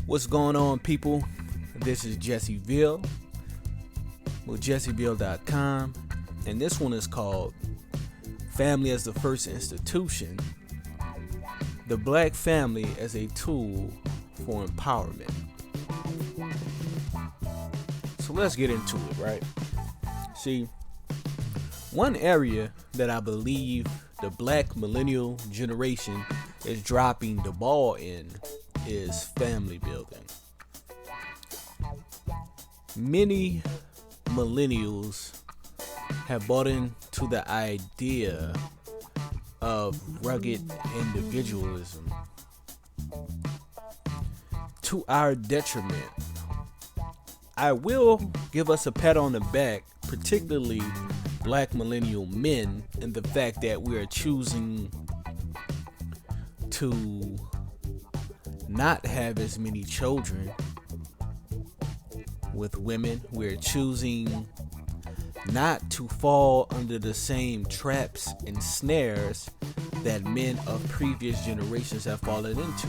What's going on, people? This is Jesse Veal with jesseveal.com, and this one is called Family as the First Institution, the Black Family as a Tool for Empowerment. So let's get into it, right? See, one area that I believe the Black millennial generation is dropping the ball in is family building. Many millennials have bought into the idea of rugged individualism to our detriment. I will give us a pat on the back, particularly Black millennial men, in the fact that we are choosing to not have as many children with women. We're choosing not to fall under the same traps and snares that men of previous generations have fallen into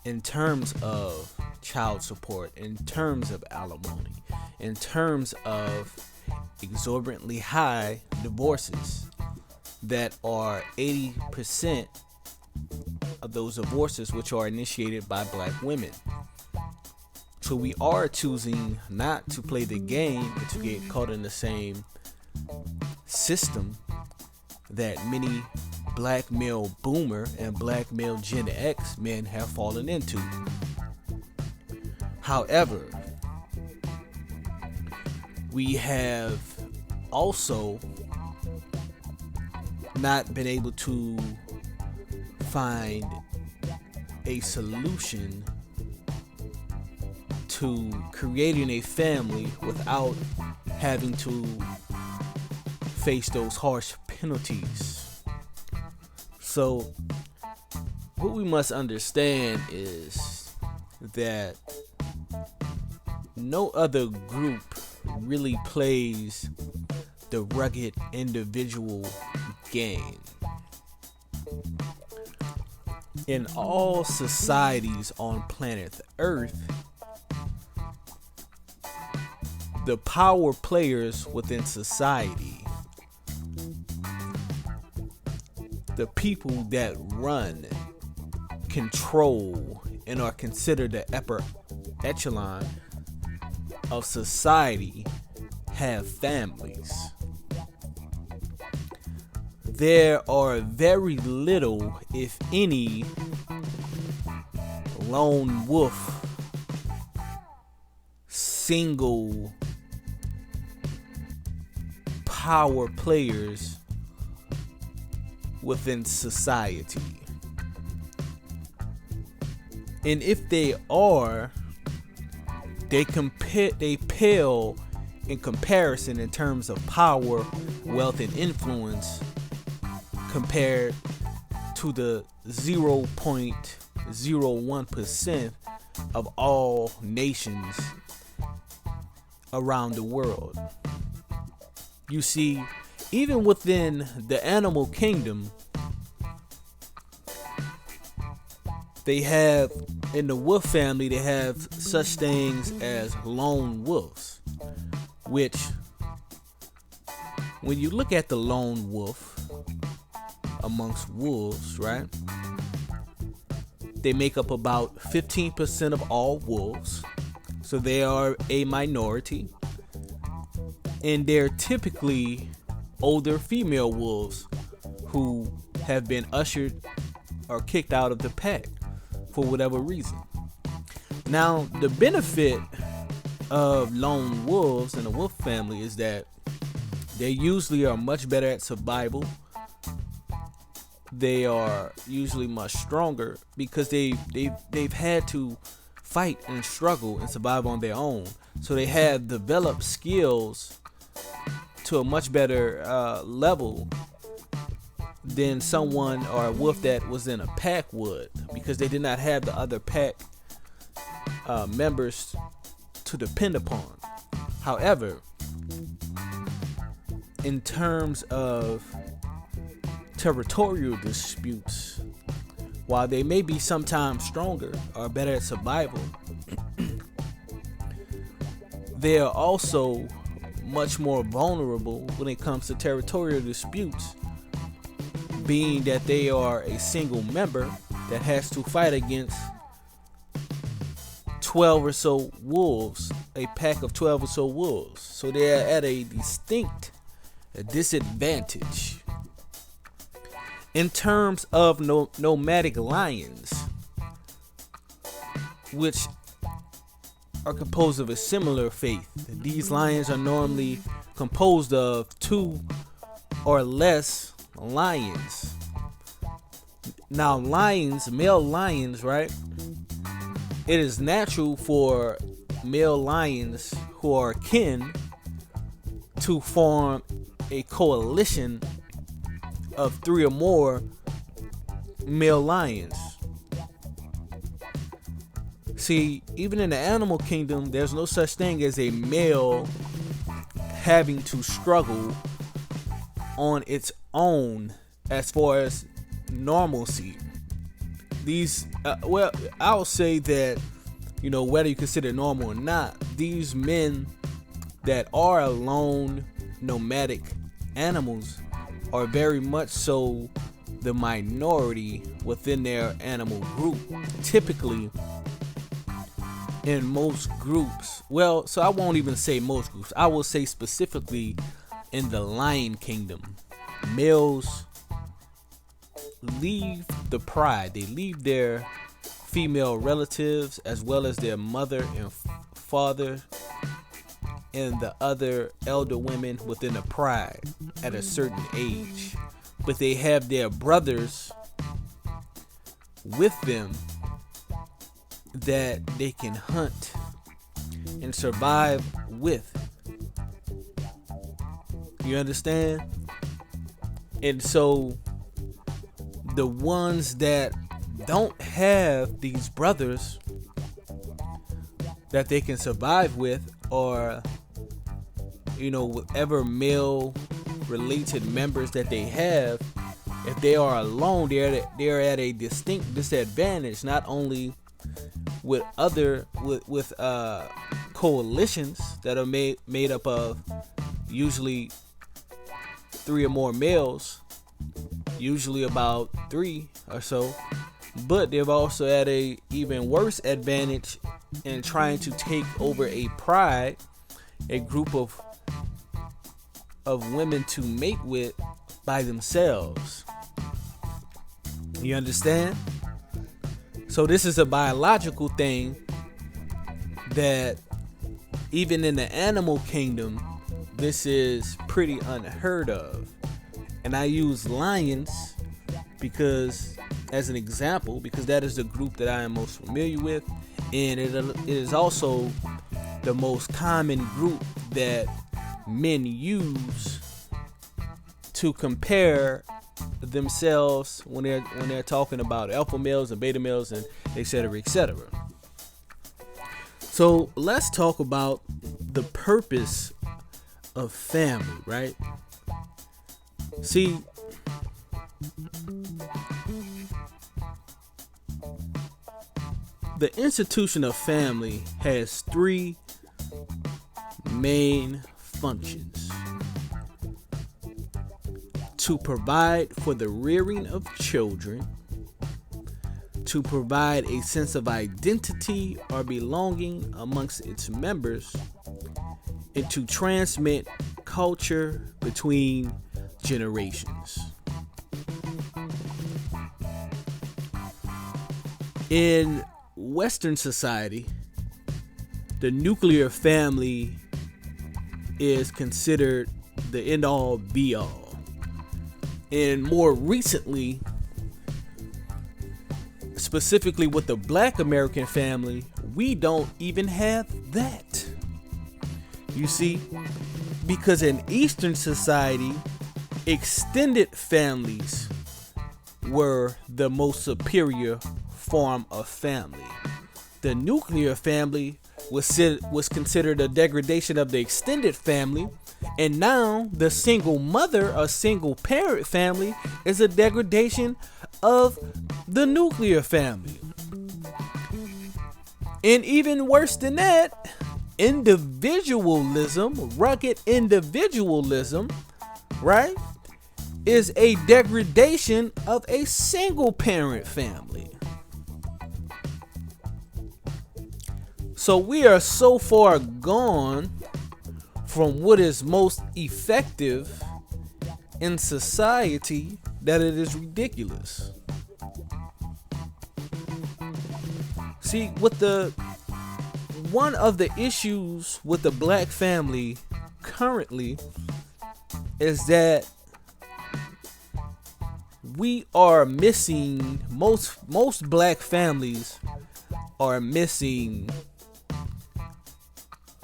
in terms of child support, in terms of alimony, in terms of exorbitantly high divorces that are 80% of those divorces which are initiated by Black women. So we are choosing not to play the game and to get caught in the same system that many Black male boomer and Black male Gen X men have fallen into. However, we have also not been able to find a solution to creating a family without having to face those harsh penalties. So what we must understand is that no other group really plays the rugged individual game. In all societies on planet Earth, the power players within society, the people that run, control, and are considered the upper echelon of society, have families. There are very little, if any, lone wolf, single power players within society. And if they are, they pale in comparison in terms of power, wealth, and influence compared to the 0.01% of all nations around the world. You see, even within the animal kingdom, they have, in the wolf family, they have such things as lone wolves, which, when you look at the lone wolf amongst wolves, right, they make up about 15% of all wolves, so they are a minority, and they're typically older female wolves who have been ushered or kicked out of the pack for whatever reason. Now, the benefit of lone wolves in the wolf family is that they usually are much better at survival. They are usually much stronger because they've had to fight and struggle and survive on their own. So they have developed skills to a much better level than someone or a wolf that was in a pack would, because they did not have the other pack members to depend upon. However, in terms of territorial disputes, while they may be sometimes stronger or better at survival, they are also much more vulnerable when it comes to territorial disputes, being that they are a single member that has to fight against 12 or so wolves, a pack of 12 or so wolves. So they are at a distinct disadvantage. In terms of nomadic lions, which are composed of a similar faith, these lions are normally composed of 2 or less lions. Now, male lions, right? It is natural for male lions who are kin to form a coalition of 3 or more male lions. See, even in the animal kingdom, there's no such thing as a male having to struggle on its own as far as normalcy. These, I'll say that, whether you consider it normal or not, these men that are alone nomadic animals are very much so the minority within their animal group. Typically, in most groups, so I won't even say most groups, I will say specifically in the lion kingdom, males leave the pride. They leave their female relatives as well as their mother and father and the other elder women within the pride at a certain age, but they have their brothers with them that they can hunt and survive with. You understand? And so the ones that don't have these brothers that they can survive with, or whatever male related members that they have, if they are alone, they're at a distinct disadvantage, not only with coalitions that are made up of usually 3 or more males, usually about 3 or so, but they've also had a even worse advantage in trying to take over a pride, a group of women to mate with by themselves. You understand? So this is a biological thing that even in the animal kingdom, this is pretty unheard of. And I use lions because, as an example, because that is the group that I am most familiar with, and it is also the most common group that men use to compare themselves when they're talking about alpha males and beta males and etc. etc. So let's talk about the purpose of family, right? See, the institution of family has 3 main functions: to provide for the rearing of children, to provide a sense of identity or belonging amongst its members, and to transmit culture between generations. In Western society, the nuclear family is considered the end-all be-all. And more recently, specifically with the Black American family, we don't even have that. You see, because in Eastern society, extended families were the most superior form of family. The nuclear family was considered a degradation of the extended family, and now the single mother or single parent family is a degradation of the nuclear family. And even worse than that, individualism, rugged individualism, right, is a degradation of a single parent family. So we are so far gone from what is most effective in society that it is ridiculous. See, one of the issues with the black family currently is that we are missing, most black families are missing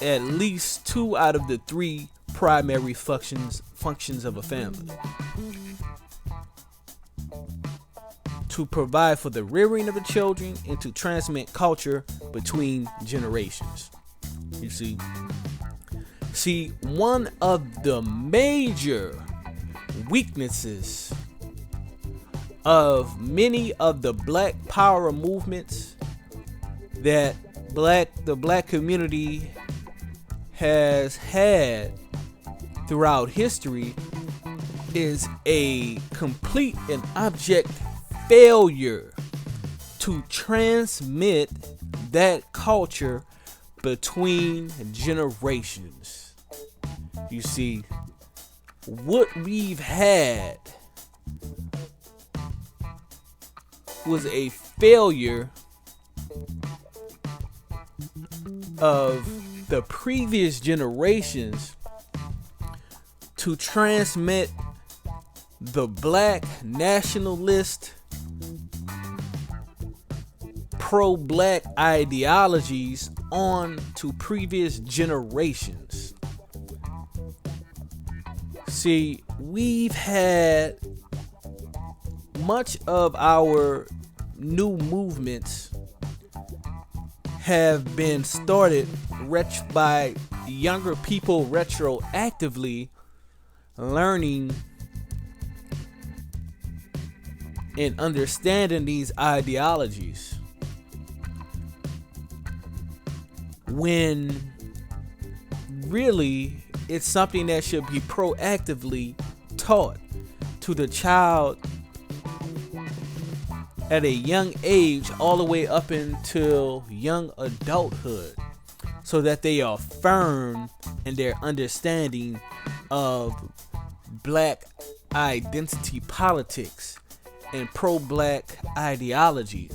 at least 2 out of the 3 primary functions of a family: to provide for the rearing of the children and to transmit culture between generations. You see, one of the major weaknesses of many of the black power movements that the black community has had throughout history is a complete and abject failure to transmit that culture between generations. You see, what we've had was a failure of the previous generations to transmit the black nationalist, pro-black ideologies on to previous generations. See, we've had much of our new movements have been started by younger people retroactively learning and understanding these ideologies, when really it's something that should be proactively taught to the child at a young age all the way up until young adulthood, so that they are firm in their understanding of black identity politics and pro-black ideology.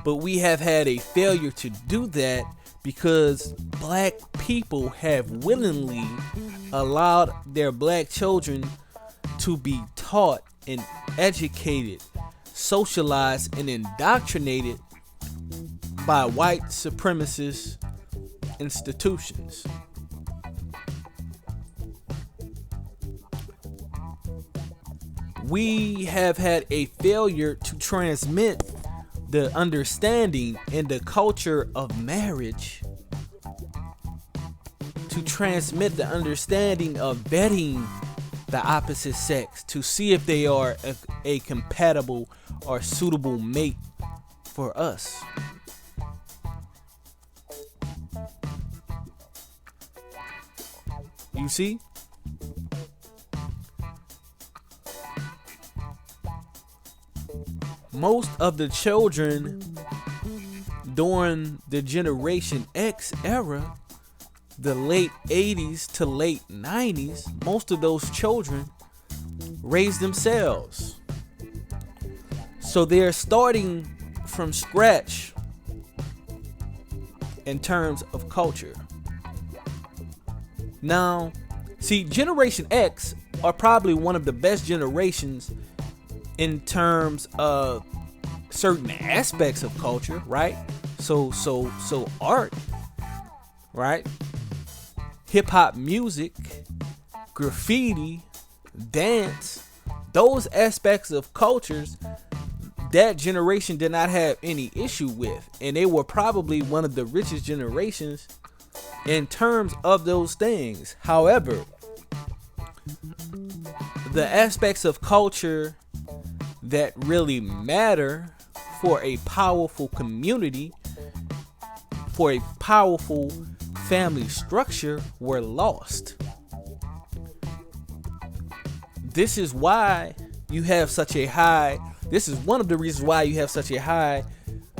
But we have had a failure to do that because black people have willingly allowed their black children to be taught and educated, socialized, and indoctrinated by white supremacist institutions. We have had a failure to transmit the understanding and the culture of marriage, to transmit the understanding of vetting the opposite sex to see if they are a compatible or suitable mate for us. You see? Most of the children during the Generation X era, the late 80s to late 90s, most of those children raised themselves. So they're starting from scratch in terms of culture. Now, see, Generation X are probably one of the best generations in terms of certain aspects of culture, right? So art, right? Hip hop music, graffiti, dance, those aspects of cultures that generation did not have any issue with, and they were probably one of the richest generations in terms of those things. However, the aspects of culture that really matter for a powerful community, for a powerful family structure, were lost. This is why you have such a high, this is one of the reasons why you have such a high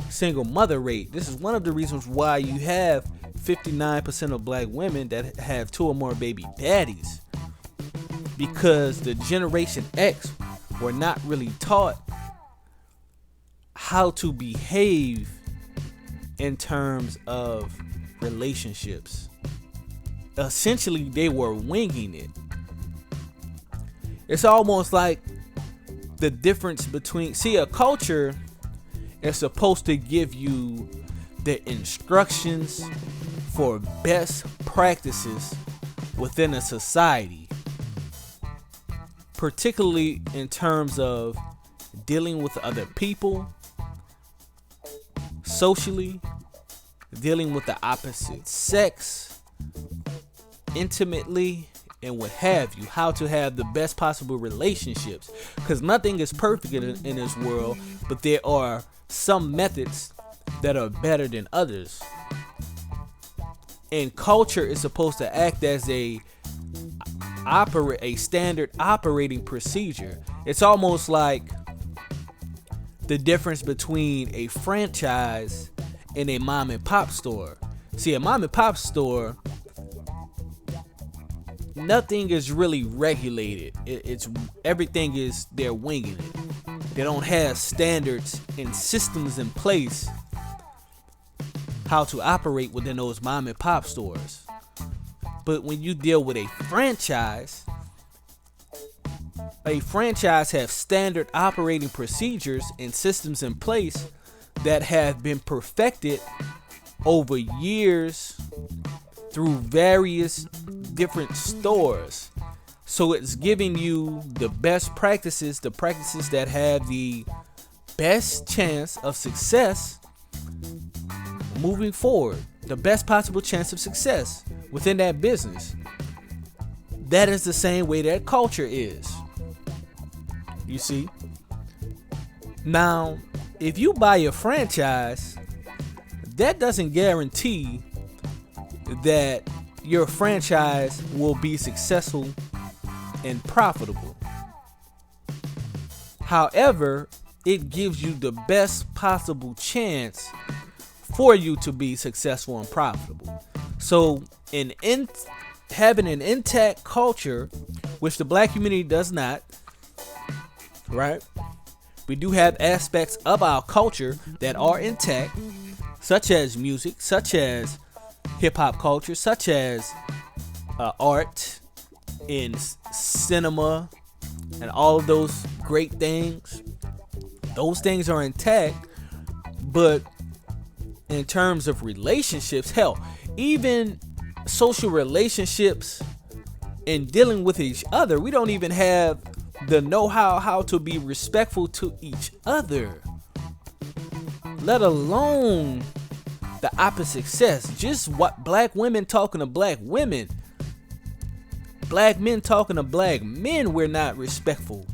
single mother rate. This is one of the reasons why you have 59% of black women that have 2 or more baby daddies. Because the Generation X were not really taught how to behave in terms of relationships. Essentially, they were winging it. It's almost like the difference between, a culture is supposed to give you the instructions for best practices within a society, particularly in terms of dealing with other people, socially, dealing with the opposite sex, intimately, and what have you, how to have the best possible relationships. Because nothing is perfect in this world, but there are some methods that are better than others. And culture is supposed to act as a standard operating procedure. It's almost like the difference between a franchise and a mom and pop store. A mom and pop store, nothing is really regulated. It's everything is, they're winging it. They don't have standards and systems in place how to operate within those mom and pop stores. But when you deal with a franchise have standard operating procedures and systems in place that have been perfected over years through various different stores. So it's giving you the best practices, the practices that have the best chance of success moving forward, the best possible chance of success within that business. That is the same way that culture is. You see? Now, if you buy a franchise, that doesn't guarantee that your franchise will be successful and profitable. However, it gives you the best possible chance for you to be successful and profitable. So, having an intact culture, which the black community does not, right? We do have aspects of our culture that are intact, such as music, such as hip-hop culture, such as art and cinema and all of those great things. Those things are intact, but in terms of relationships, hell, even social relationships and dealing with each other, we don't even have the know-how how to be respectful to each other, let alone the opposite sex. Just what black women talking to black women, black men talking to black men, we're not respectful.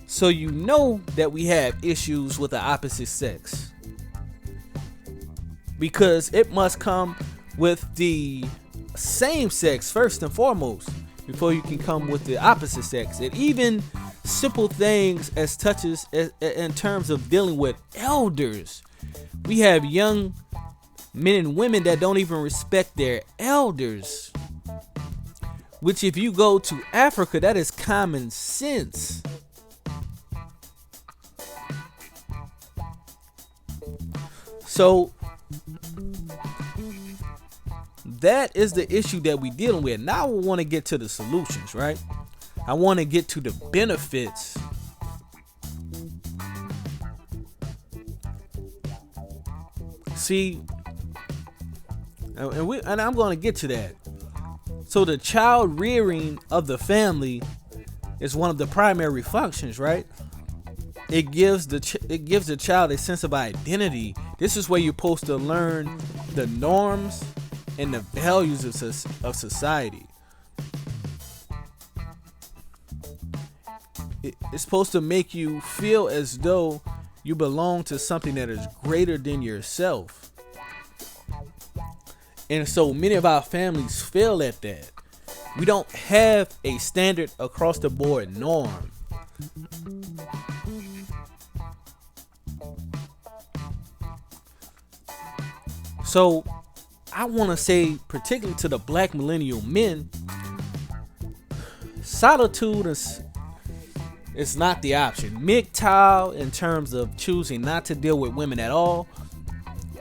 So you know that we have issues with the opposite sex, because it must come with the same sex first and foremost before you can come with the opposite sex. And even simple things as touches in terms of dealing with elders. We have young men and women that don't even respect their elders, which if you go to Africa, that is common sense. So that is the issue that we're dealing with. Now we want to get to the solutions, right? I want to get to the benefits. See, and I'm going to get to that. So the child rearing of the family is one of the primary functions, right? It gives the child a sense of identity. This is where you're supposed to learn the norms and the values of society. It's supposed to make you feel as though you belong to something that is greater than yourself. And so many of our families fail at that. We don't have a standard across the board norm. So I want to say, particularly to the black millennial men, solitude is not the option. MGTOW, in terms of choosing not to deal with women at all,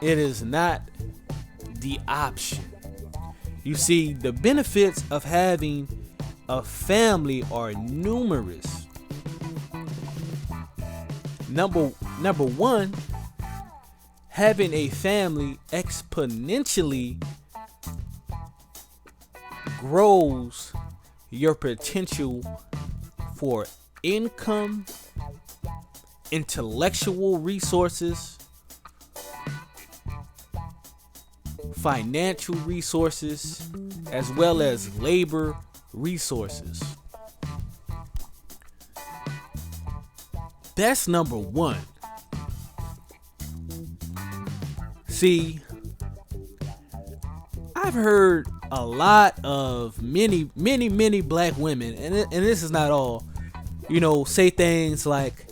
it is not the option. You see, the benefits of having a family are numerous. Number one, having a family exponentially grows your potential for income, intellectual resources, financial resources, as well as labor resources. That's number one. See, I've heard a lot of many black women, and this is not all, say things like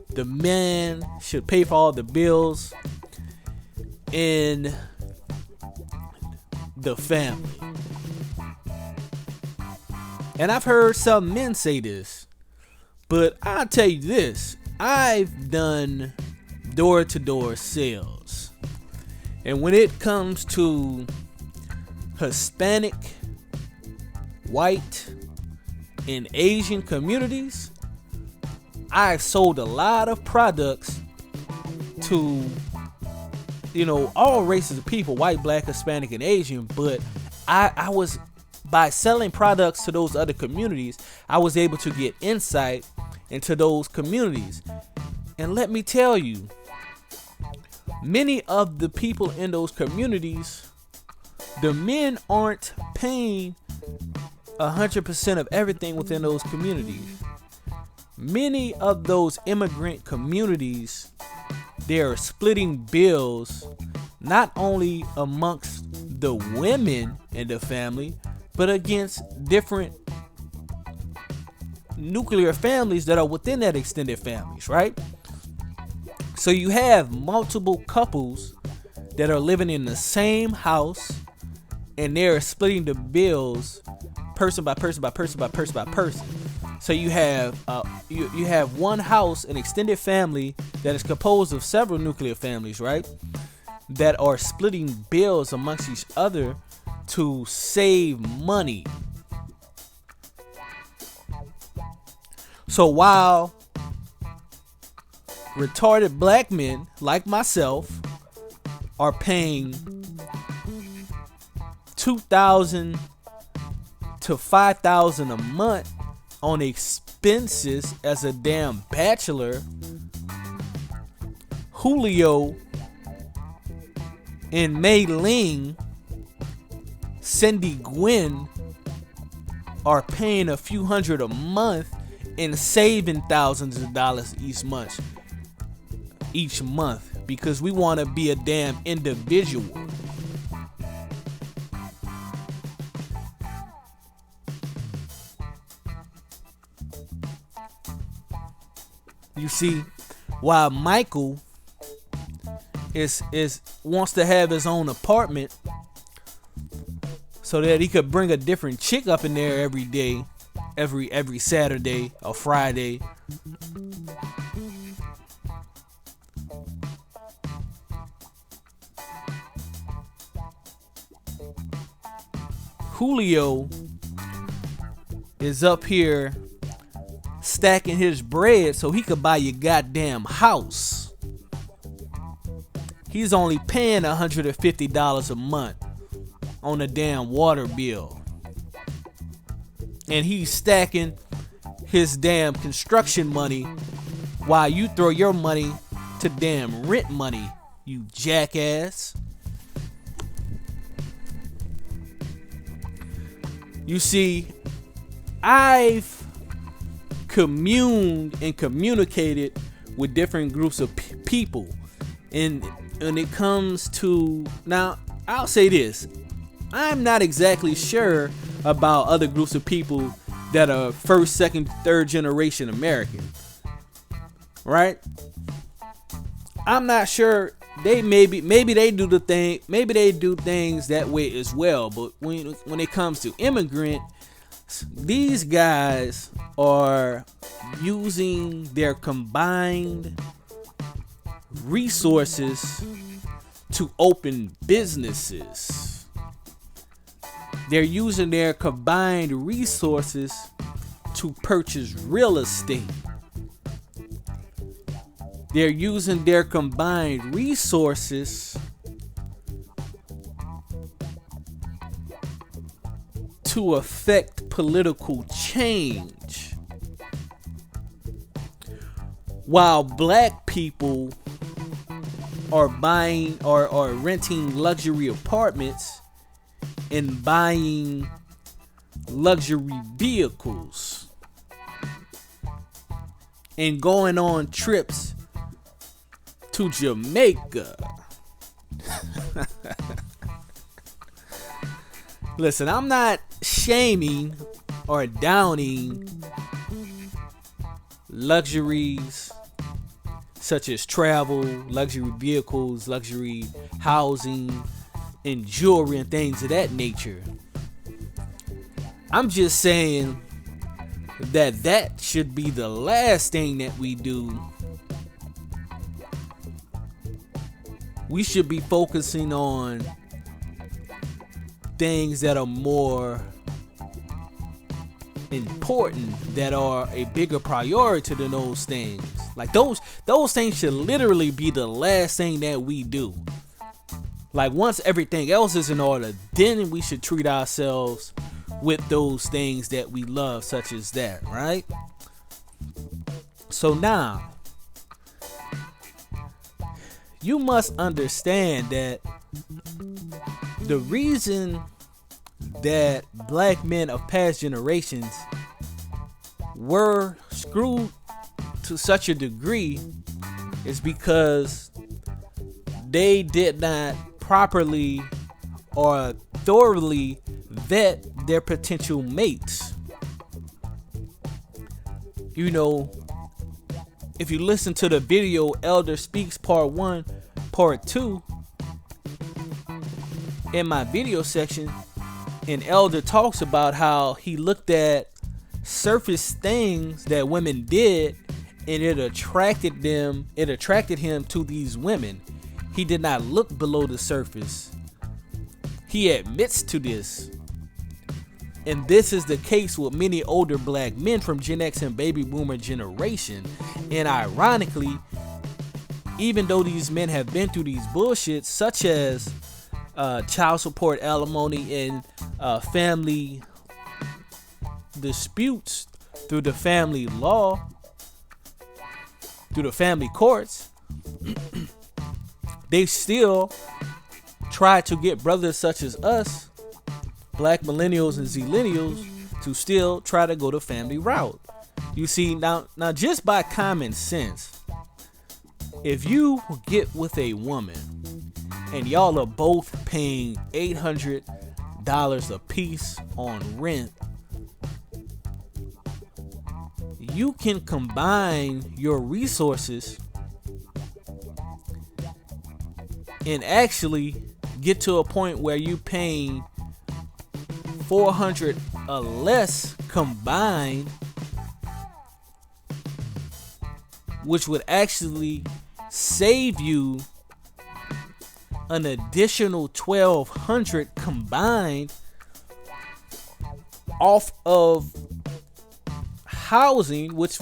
the man should pay for all the bills in the family. And I've heard some men say this, but I'll tell you this, I've done door-to-door sales. And when it comes to Hispanic, white, and Asian communities, I've sold a lot of products to, all races of people, white, black, Hispanic, and Asian. But I was, by selling products to those other communities, I was able to get insight into those communities. And let me tell you, many of the people in those communities, the men aren't paying 100% of everything within those communities. Many of those immigrant communities, they're splitting bills not only amongst the women in the family, but against different nuclear families that are within that extended families, right? So you have multiple couples that are living in the same house, and they're splitting the bills person by person by person by person by person. So you have you have one house, an extended family that is composed of several nuclear families, right? That are splitting bills amongst each other to save money. So while retarded black men like myself are paying $2,000 to $5,000 a month on expenses as a damn bachelor, Julio and Mei Ling, Cindy Gwen are paying a few hundred a month and saving thousands of dollars each month because we want to be a damn individual. You see, while Michael is wants to have his own apartment so that he could bring a different chick up in there every day, every Saturday or Friday. Julio is up here stacking his bread so he could buy your goddamn house. He's only paying $150 a month on a damn water bill. And he's stacking his damn construction money while you throw your money to damn rent money, you jackass. You see, I've communed and communicated with different groups of people. And when it comes to, now I'll say this, I'm not exactly sure about other groups of people that are first, second, third generation American, right? I'm not sure. They maybe they do the thing, maybe they do things that way as well. But when it comes to immigrant, these guys are using their combined resources to open businesses. They're using their combined resources to purchase real estate. They're using their combined resources to affect political change. While black people are buying or renting luxury apartments and buying luxury vehicles and going on trips to Jamaica. Listen, I'm not shaming or downing luxuries such as travel, luxury vehicles, luxury housing, and jewelry and things of that nature. I'm just saying that should be the last thing that we do. We should be focusing on things that are more important, that are a bigger priority than those things. Like those things should literally be the last thing that we do. Like once everything else is in order, then we should treat ourselves with those things that we love, such as that, right? So now, you must understand that the reason that black men of past generations were screwed to such a degree is because they did not properly or thoroughly vet their potential mates. You know, if you listen to the video Elder Speaks Part 1, Part 2, in my video section, and Elder talks about how he looked at surface things that women did and it attracted him to these women. He did not look below the surface. He admits to this. And this is the case with many older black men from Gen X and baby boomer generation. And ironically, even though these men have been through these bullshits such as child support, alimony, and family disputes through the family law, through the family courts, they still try to get brothers such as us, black millennials and zillennials, to still try to go the family route. You see, now just by common sense, if you get with a woman and y'all are both paying $800 a piece on rent, you can combine your resources and actually get to a point where you paying $400 or less combined, which would actually save you an additional $1,200 combined off of housing, which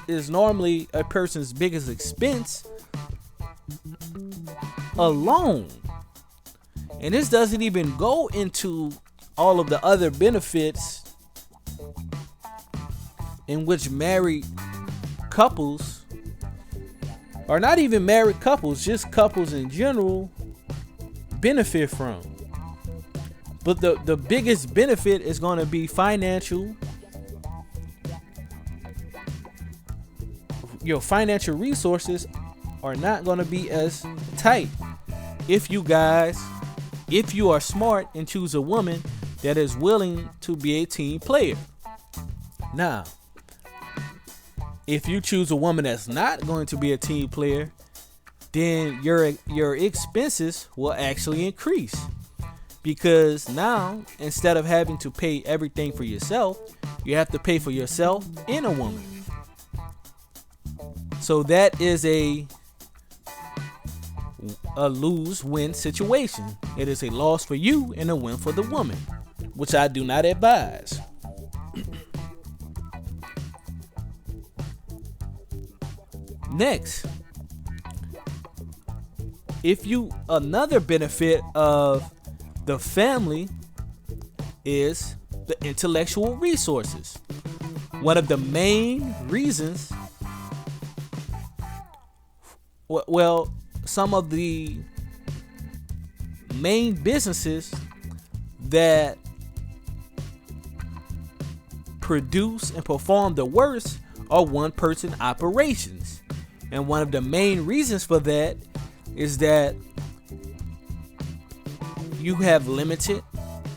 is normally a person's biggest expense alone. And this doesn't even go into all of the other benefits in which married couples, or not even married couples, just couples in general, benefit from. But the biggest benefit is going to be financial, your financial resources are not going to be as tight if you are smart and choose a woman that is willing to be a team player. Now, if you choose a woman that's not going to be a team player, then your expenses will actually increase, because now instead of having to pay everything for yourself, you have to pay for yourself and a woman. So that is a lose-win situation. It is a loss for you and a win for the woman, which I do not advise. Next, another benefit of the family is the intellectual resources. One of the main reasons, some of the main businesses that produce and perform the worst are one-person operations. And one of the main reasons for that is that you have limited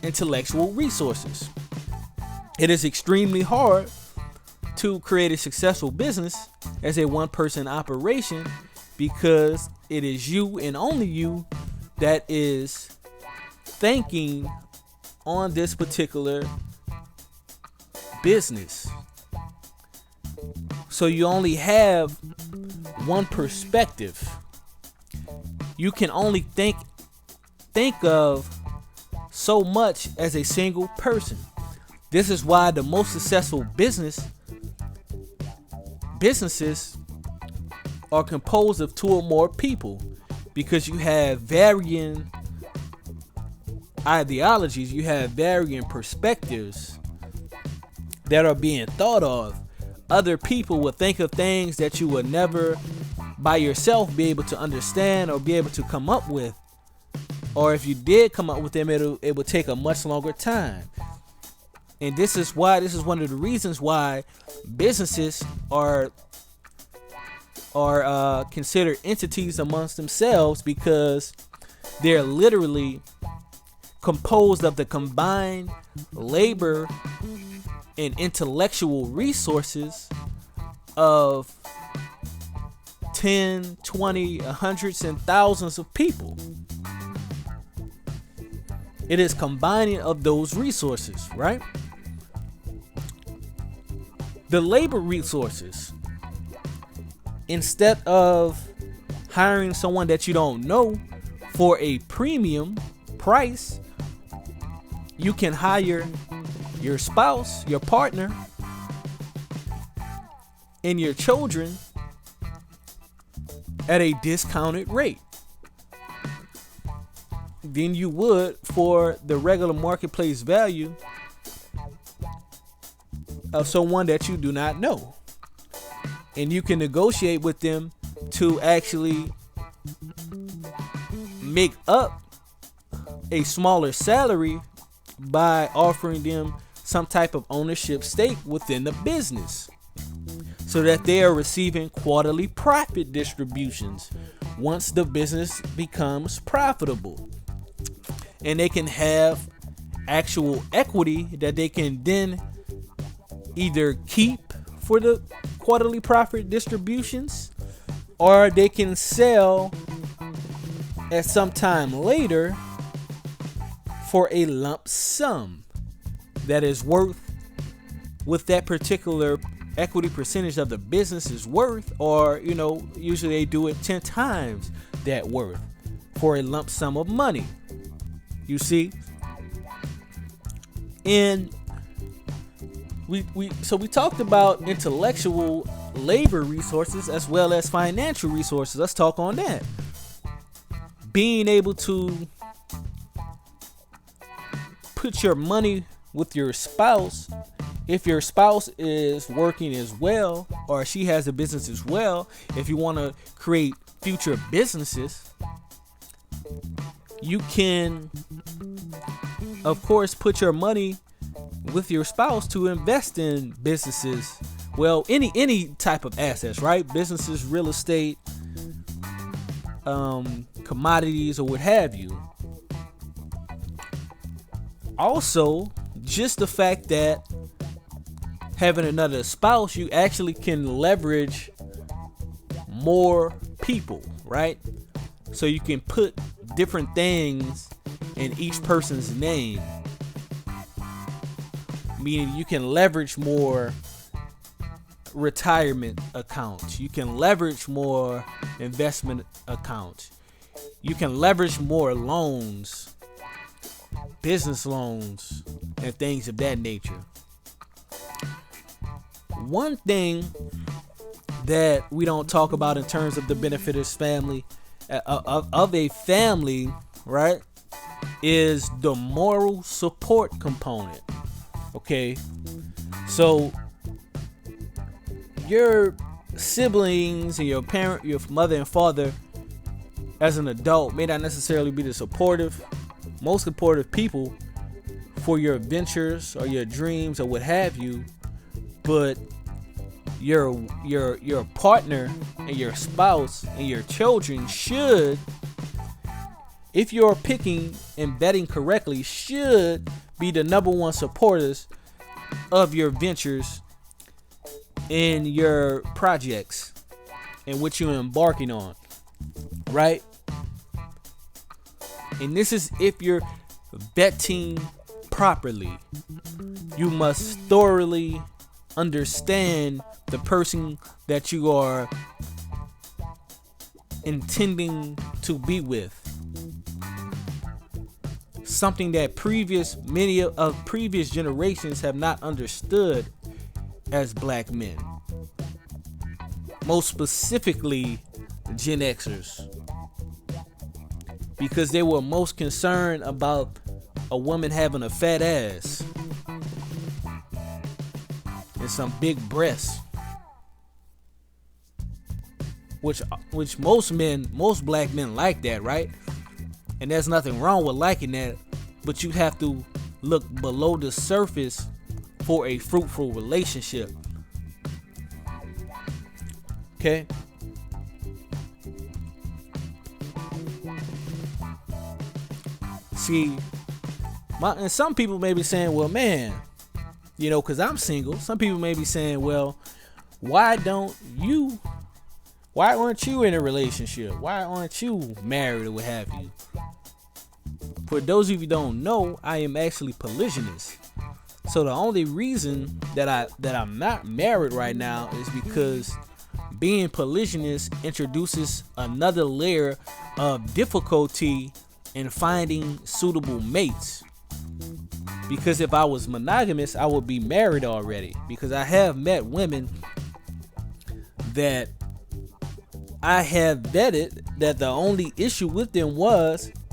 intellectual resources. It is extremely hard to create a successful business as a one-person operation, because it is you and only you that is thinking on this particular business. So you only have one perspective. You can only think of so much as a single person. This is why the most successful businesses are composed of two or more people, because you have varying ideologies, you have varying perspectives that are being thought of. Other people will think of things that you would never by yourself be able to understand or be able to come up with, or if you did come up with them, it would take a much longer time. And this is one of the reasons why businesses are considered entities amongst themselves, because they're literally composed of the combined labor and intellectual resources of 10, 20, hundreds and thousands of people. It is combining of those resources, right? The labor resources, instead of hiring someone that you don't know for a premium price, you can hire your spouse, your partner, and your children at a discounted rate than you would for the regular marketplace value of someone that you do not know. And you can negotiate with them to actually make up a smaller salary by offering them some type of ownership stake within the business, so that they are receiving quarterly profit distributions once the business becomes profitable. And they can have actual equity that they can then either keep for the quarterly profit distributions, or they can sell at some time later for a lump sum that is worth with that particular equity percentage of the business is worth, or usually they do it 10 times that worth for a lump sum of money, you see. And we talked about intellectual labor resources as well as financial resources. Let's talk on that. Being able to put your money with your spouse, if your spouse is working as well, or she has a business as well, if you want to create future businesses, you can, of course, put your money with your spouse to invest in businesses Well, any type of assets, right? Businesses, real estate, commodities, or what have you. Also, just the fact that having another spouse, you actually can leverage more people, right? So you can put different things in each person's name, meaning you can leverage more retirement accounts, you can leverage more investment accounts, you can leverage more loans, business loans, and things of that nature. One thing that we don't talk about in terms of the benefiters family of a family, right, is the moral support component. Okay, so your siblings and your parent, your mother and father, as an adult, may not necessarily be the most supportive people for your adventures or your dreams or what have you, but your partner and your spouse and your children should, if you're picking and betting correctly, should be the number one supporters of your ventures in your projects and what you're embarking on, right? And this is if you're betting properly. You must thoroughly understand the person that you are intending to be with. Something that many of previous generations have not understood as black men. Most specifically, Gen Xers. Because they were most concerned about a woman having a fat ass and some big breasts, which most black men like that, right? And there's nothing wrong with liking that, but you have to look below the surface for a fruitful relationship. Okay? See, and some people may be saying, well, man, because I'm single. Some people may be saying, well, why aren't you in a relationship? Why aren't you married or what have you? For those of you who don't know, I am actually polygynous. So the only reason that I'm not married right now is because being polygynous introduces another layer of difficulty in finding suitable mates. Because if I was monogamous, I would be married already. Because I have met women that I have vetted that the only issue with them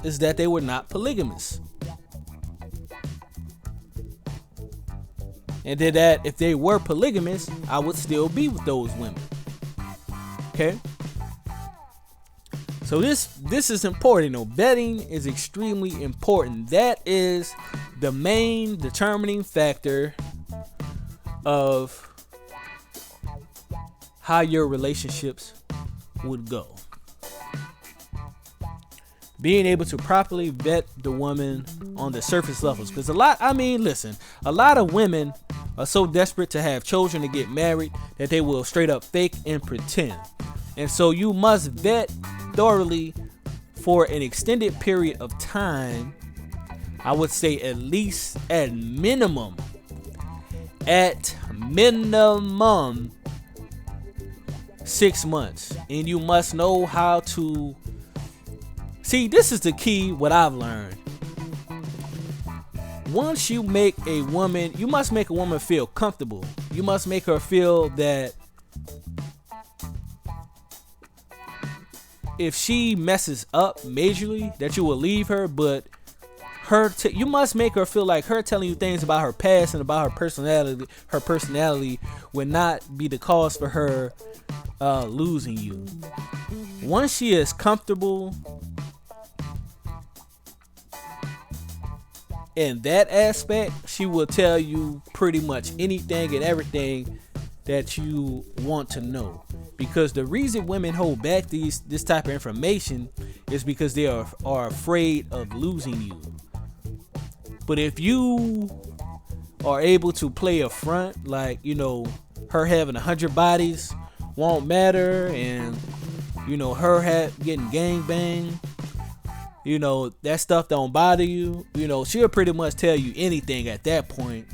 is that they were not polygamous. And that if they were polygamous, I would still be with those women. Okay? So this is important. Vetting is extremely important. That is the main determining factor of how your relationships would go. Being able to properly vet the woman on the surface levels. Because a lot of women are so desperate to have children to get married that they will straight up fake and pretend. And so you must vet thoroughly for an extended period of time. I would say at minimum 6 months. And you must know how to see. This is the key, what I've learned. Once you make a woman, you must make a woman feel comfortable. You must make her feel that if she messes up majorly, that you will leave her, but you must make her feel like her telling you things about her past and about her personality would not be the cause for her losing you. Once she is comfortable in that aspect, she will tell you pretty much anything and everything that you want to know. Because the reason women hold back this type of information is because they are afraid of losing you. But if you are able to play a front, like, her having 100 bodies won't matter, and her getting gang banged, that stuff don't bother you, she'll pretty much tell you anything at that point.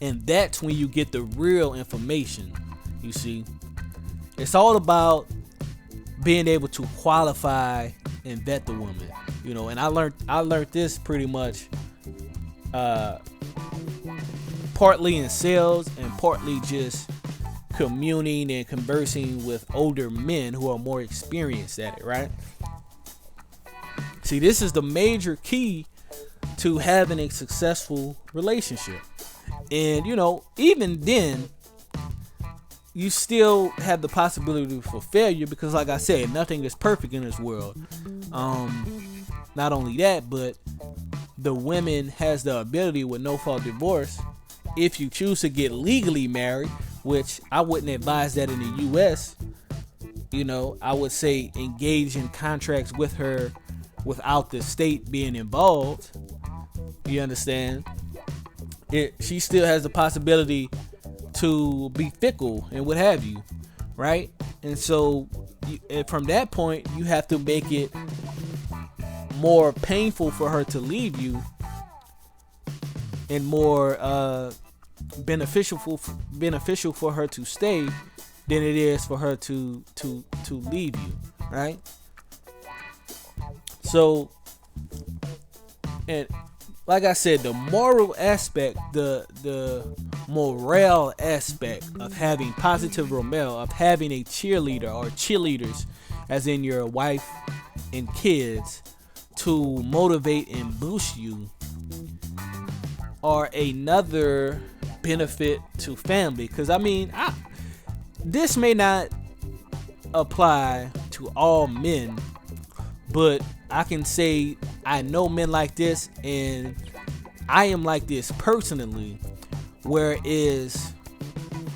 And that's when you get the real information. You see, it's all about being able to qualify and vet the woman, and I learned this pretty much partly in sales and partly just communing and conversing with older men who are more experienced at it, right? See, this is the major key to having a successful relationship. And, even then, you still have the possibility for failure because, like I said, nothing is perfect in this world. Not only that, but the women has the ability with no-fault divorce, if you choose to get legally married, which I wouldn't advise that in the U.S., I would say engage in contracts with her without the state being involved. You understand? She still has the possibility to be fickle and what have you, right? And so from that point, you have to make it more painful for her to leave you and more beneficial for her to stay than it is for her to leave you, right? So, and like I said, the moral aspect, the morale aspect of having positive morale, of having a cheerleader or cheerleaders, as in your wife and kids, to motivate and boost you, are another benefit to family. Because this may not apply to all men, but I can say I know men like this, and I am like this personally. Whereas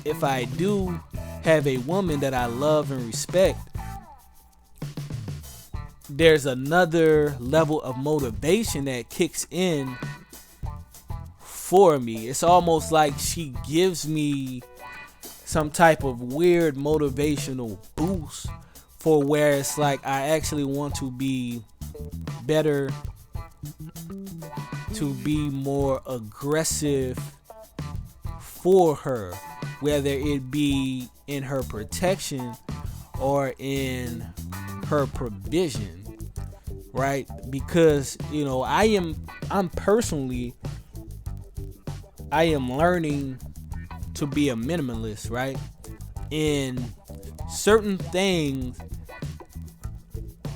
if I do have a woman that I love and respect, there's another level of motivation that kicks in for me. It's almost like she gives me some type of weird motivational boost for where it's like I actually want to be better, to be more aggressive for her, whether it be in her protection or in her provision, right? Because I am learning to be a minimalist, right? In certain things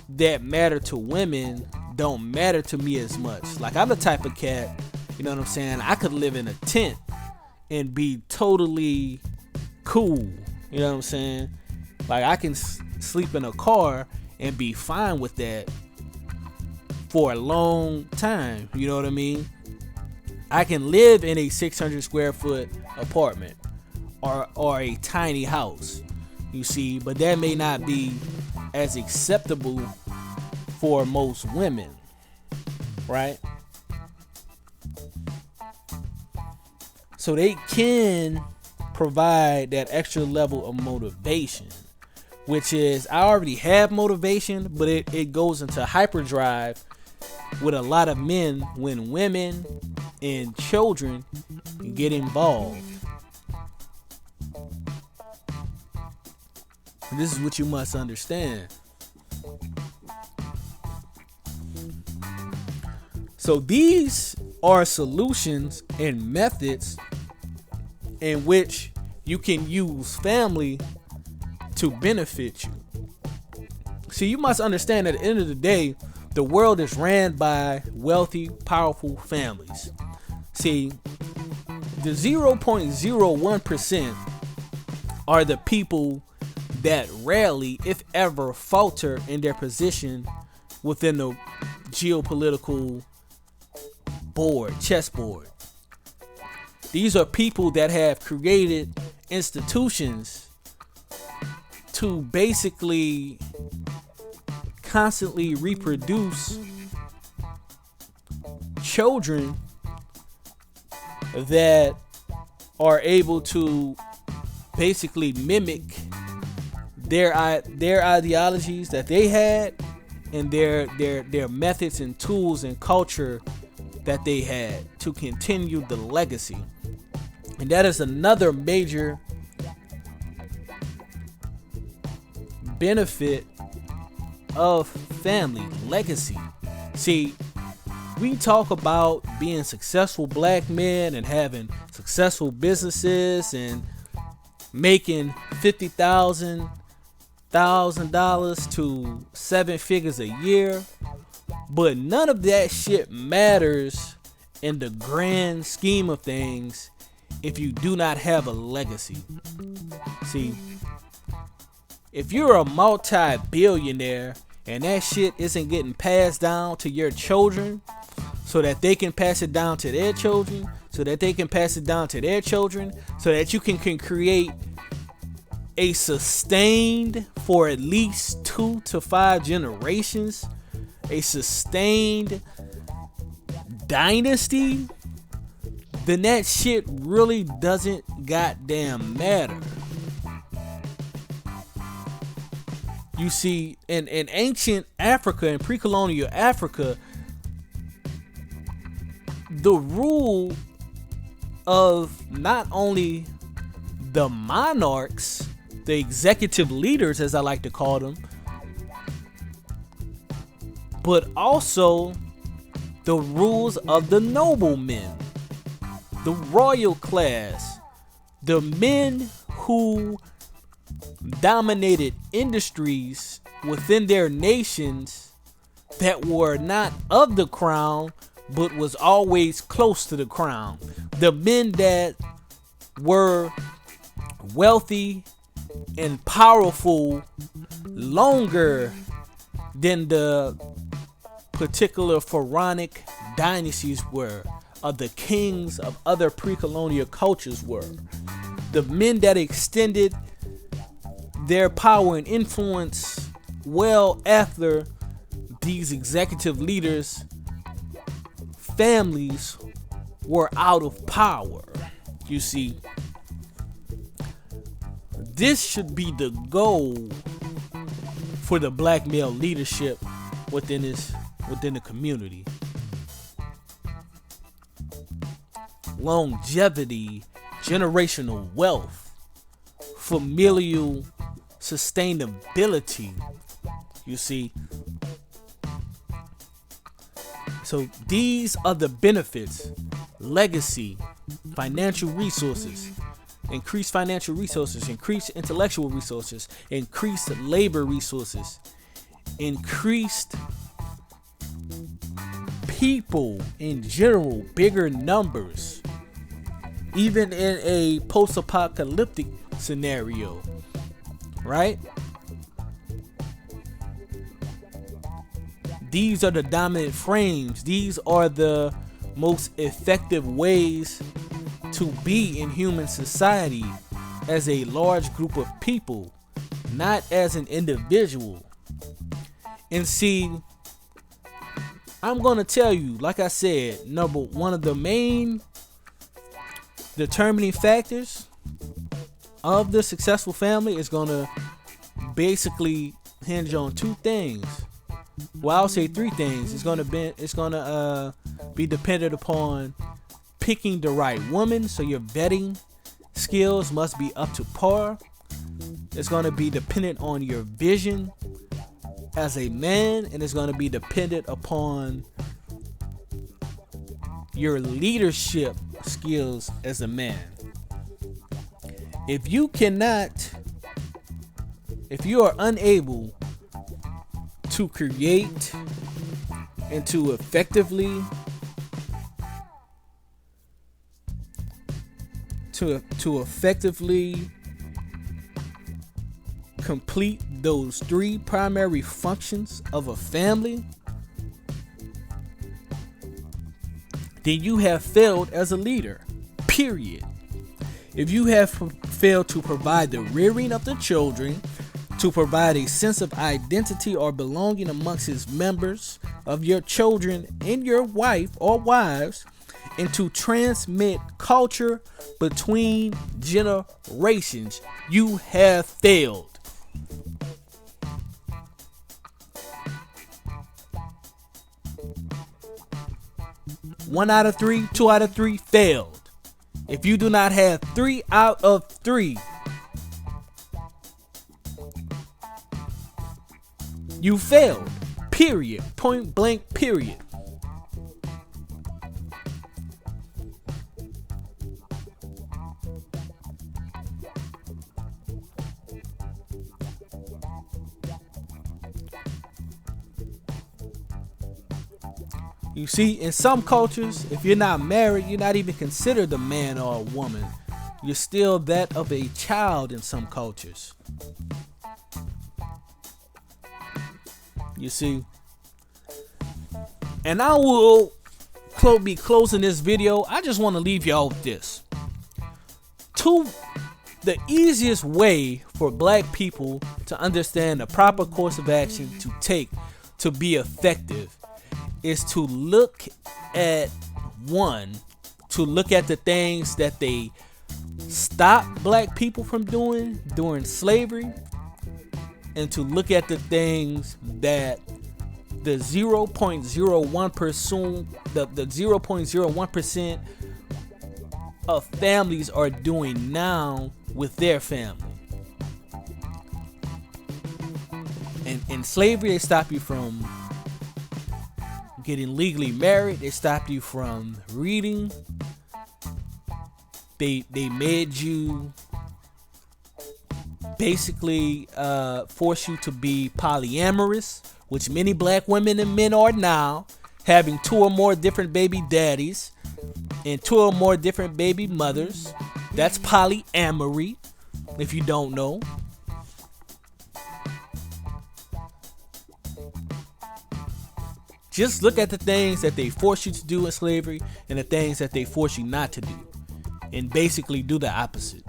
that matter to women don't matter to me as much. Like, I'm the type of cat, you know what I'm saying? I could live in a tent and be totally cool, you know what I'm saying? Like, I can sleep in a car and be fine with that for a long time, you know what I mean? I can live in a 600 square foot apartment or a tiny house, you see, but that may not be as acceptable for most women, right? So they can provide that extra level of motivation, which is, I already have motivation, but it goes into hyperdrive with a lot of men when women and children get involved. And this is what you must understand. So these are solutions and methods in which you can use family to benefit you. See, you must understand at the end of the day, the world is ran by wealthy, powerful families. See, the 0.01% are the people that rarely, if ever, falter in their position within the geopolitical chessboard. These are people that have created institutions to basically constantly reproduce children that are able to basically mimic their ideologies that they had, and their methods and tools and culture that they had to continue the legacy. And that is another major benefit of family legacy. See, we talk about being successful black men and having successful businesses and making $50,000 to 7 figures a year, but none of that shit matters in the grand scheme of things if you do not have a legacy. See, if you're a multi-billionaire and that shit isn't getting passed down to your children so that they can pass it down to their children, so that they can pass it down to their children, so that you can create a sustained, for at least 2 to 5 generations, a sustained dynasty, then that shit really doesn't goddamn matter. You see, in ancient Africa and pre-colonial Africa, the rule of not only the monarchs, the executive leaders, as I like to call them, but also the rules of the noblemen, the royal class, the men who dominated industries within their nations that were not of the crown but was always close to the crown. The men that were wealthy and powerful longer than the particular pharaonic dynasties were, of the kings of other pre-colonial cultures were. The men that extended their power and influence well after these executive leaders' families were out of power. You see, this should be the goal for the black male leadership within the community. Longevity, generational wealth, familial sustainability. You see, so these are the benefits: legacy, financial resources, increased financial resources, increased intellectual resources, increased labor resources, increased people in general, bigger numbers, even in a post-apocalyptic scenario, right? These are the dominant frames. These are the most effective ways to be in human society as a large group of people, not as an individual. And see, I'm going to tell you, like I said, one of the main determining factors of the successful family is going to basically hinge on 2 things. Well, I'll say 3 things. It's going to be dependent upon picking the right woman, so your vetting skills must be up to par. It's going to be dependent on your vision as a man, and it's going to be dependent upon your leadership skills as a man. If you are unable to create and to effectively complete those 3 primary functions of a family, then you have failed as a leader. period. If you have failed to provide the rearing of the children, to provide a sense of identity or belonging amongst his members of your children and your wife or wives, and to transmit culture between generations, you have failed. One out of three, 2 out of 3 failed. If you do not have 3 out of 3, you failed. Period. Point blank, period. You see, in some cultures, if you're not married, you're not even considered a man or a woman. You're still that of a child in some cultures. You see, and I will be closing this video. I just want to leave y'all with this. The easiest way for black people to understand the proper course of action to take to be effective is to look at the things that they stopped black people from doing during slavery, and to look at the things that the 0.01%, the 0.01% of families are doing now with their family. And in slavery, they stop you from getting legally married. They stopped you from reading. They made you basically force you to be polyamorous, which many black women and men are now, having 2 or more different baby daddies and 2 or more different baby mothers. That's polyamory, if you don't know. Just look at the things that they force you to do in slavery and the things that they force you not to do, and basically do the opposite.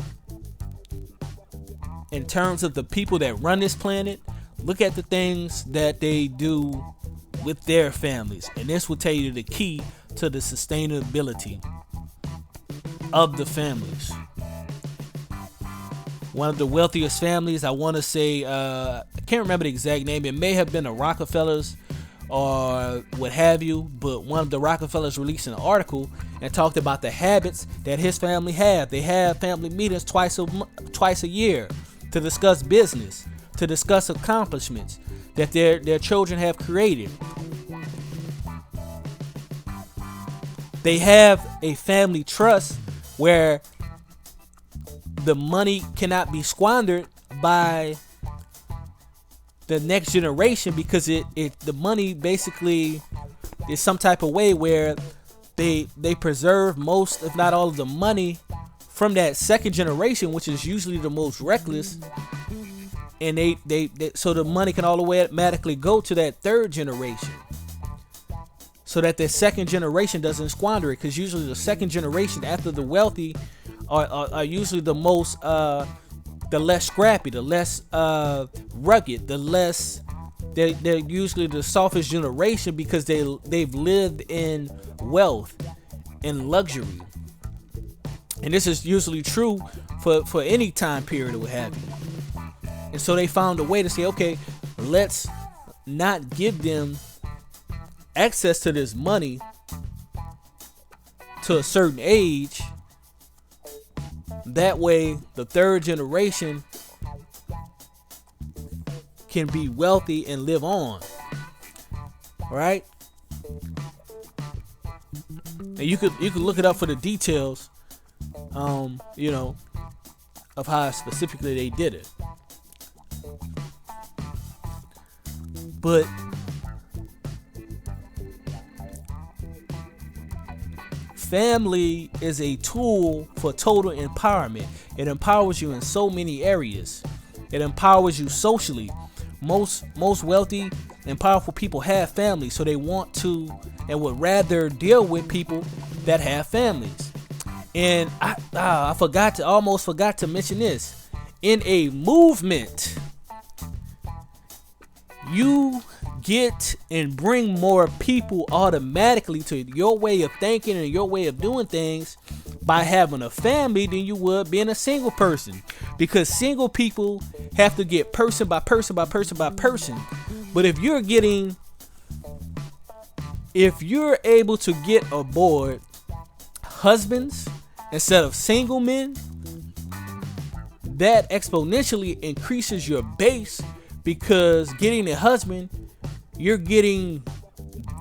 In terms of the people that run this planet, look at the things that they do with their families, and this will tell you the key to the sustainability of the families. One of the wealthiest families, I want to say, I can't remember the exact name. It may have been the Rockefellers or what have you, but one of the Rockefellers released an article and talked about the habits that his family have. They have family meetings twice a year to discuss business, to discuss accomplishments that their children have created. They have a family trust where the money cannot be squandered by the next generation, because the money basically is some type of way where they preserve most, if not all, of the money from that second generation, which is usually the most reckless, and they so the money can all the way automatically go to that third generation, so that the second generation doesn't squander it, because usually the second generation after the wealthy are usually the most the less scrappy, the less rugged, the less they're usually the softest generation, because they've lived in wealth and luxury. And this is usually true for any time period or what have you. And so they found a way to say, okay, let's not give them access to this money to a certain age. That way, the third generation can be wealthy and live on. Right? And you could look it up for the details, of how specifically they did it. But family is a tool for total empowerment. It empowers you in so many areas. It empowers you socially. Most wealthy and powerful people have families, so they want to and would rather deal with people that have families. And I almost forgot to mention this. In a movement, you get and bring more people automatically to your way of thinking and your way of doing things by having a family than you would being a single person. Because single people have to get person by person by person by person. But if you're able to get aboard husbands instead of single men, that exponentially increases your base, because getting a husband, you're getting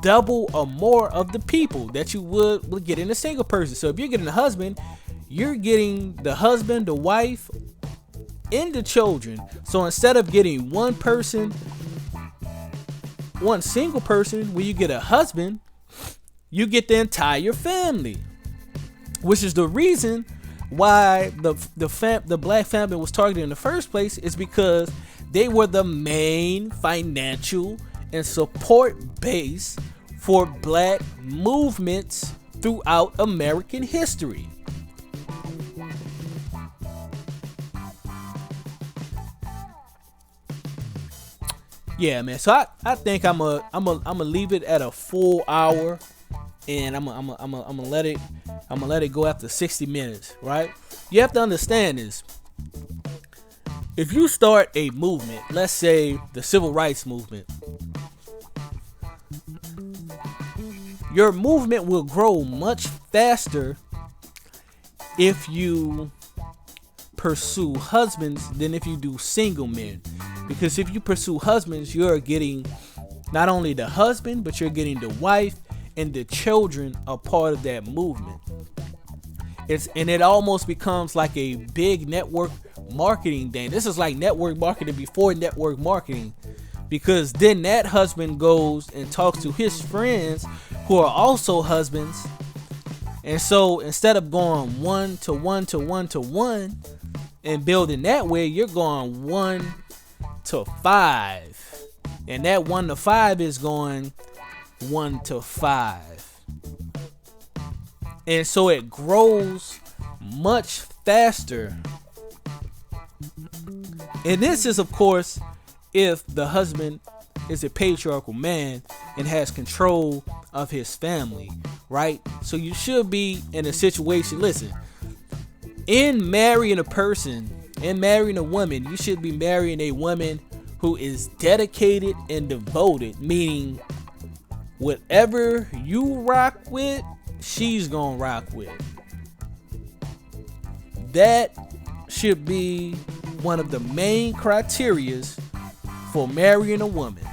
double or more of the people that you would get in a single person. So if you're getting a husband, you're getting the husband, the wife, and the children. So instead of getting one single person, when you get a husband, you get the entire family. Which is the reason why the black family was targeted in the first place, is because they were the main financial and support base for black movements throughout American history. Yeah, man. So I think I'm gonna leave it at a full hour, and I'm gonna let it go after 60 minutes, right? You have to understand this. If you start a movement, let's say the civil rights movement, your movement will grow much faster if you pursue husbands than if you do single men. Because if you pursue husbands, you're getting not only the husband, but you're getting the wife and the children are part of that movement. It almost becomes like a big network marketing thing. This is like network marketing before network marketing, because then that husband goes and talks to his friends who are also husbands. And so instead of going 1 to 1 to 1 to 1 and building that way, you're going 1 to 5. And that 1 to 5 is going 1 to 5. And so it grows much faster. And this is, of course, if the husband is a patriarchal man and has control of his family, right? So you should be in a situation, listen, in marrying a person, in marrying a woman, you should be marrying a woman who is dedicated and devoted, meaning whatever you rock with, she's gonna rock with. That should be one of the main criterias for marrying a woman.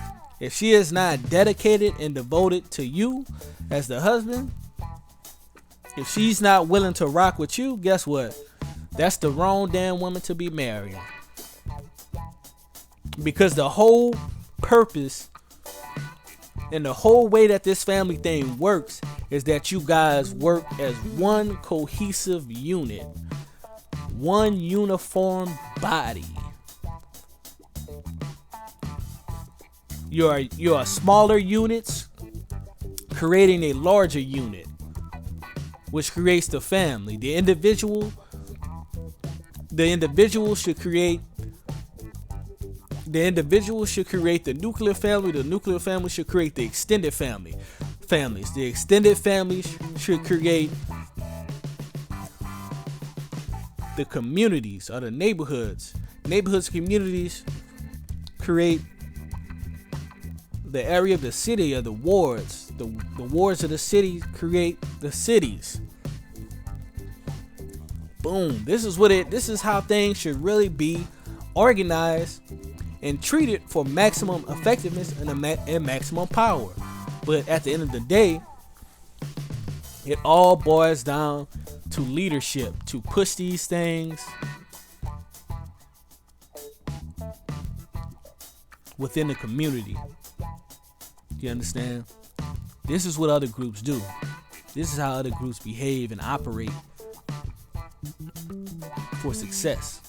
If she is not dedicated and devoted to you as the husband, if she's not willing to rock with you, guess what? That's the wrong damn woman to be marrying. Because the whole purpose and the whole way that this family thing works is that you guys work as one cohesive unit, one uniform body. You're smaller units creating a larger unit, which creates the family. The individual should create the nuclear family. The nuclear family should create the extended families. The extended families should create the communities or the neighborhoods. Communities create the area of the city or the wards. The wards of the city create the cities. Boom. This is how things should really be organized and treated for maximum effectiveness and maximum power. But at the end of the day, it all boils down to leadership, to push these things within the community. You understand? This is what other groups do. This is how other groups behave and operate for success.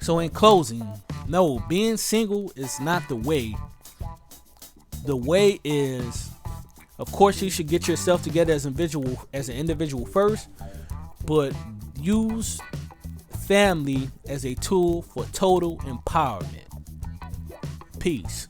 So in closing, no, being single is not the way. The way is, of course, you should get yourself together as an individual first. but use family as a tool for total empowerment. Peace.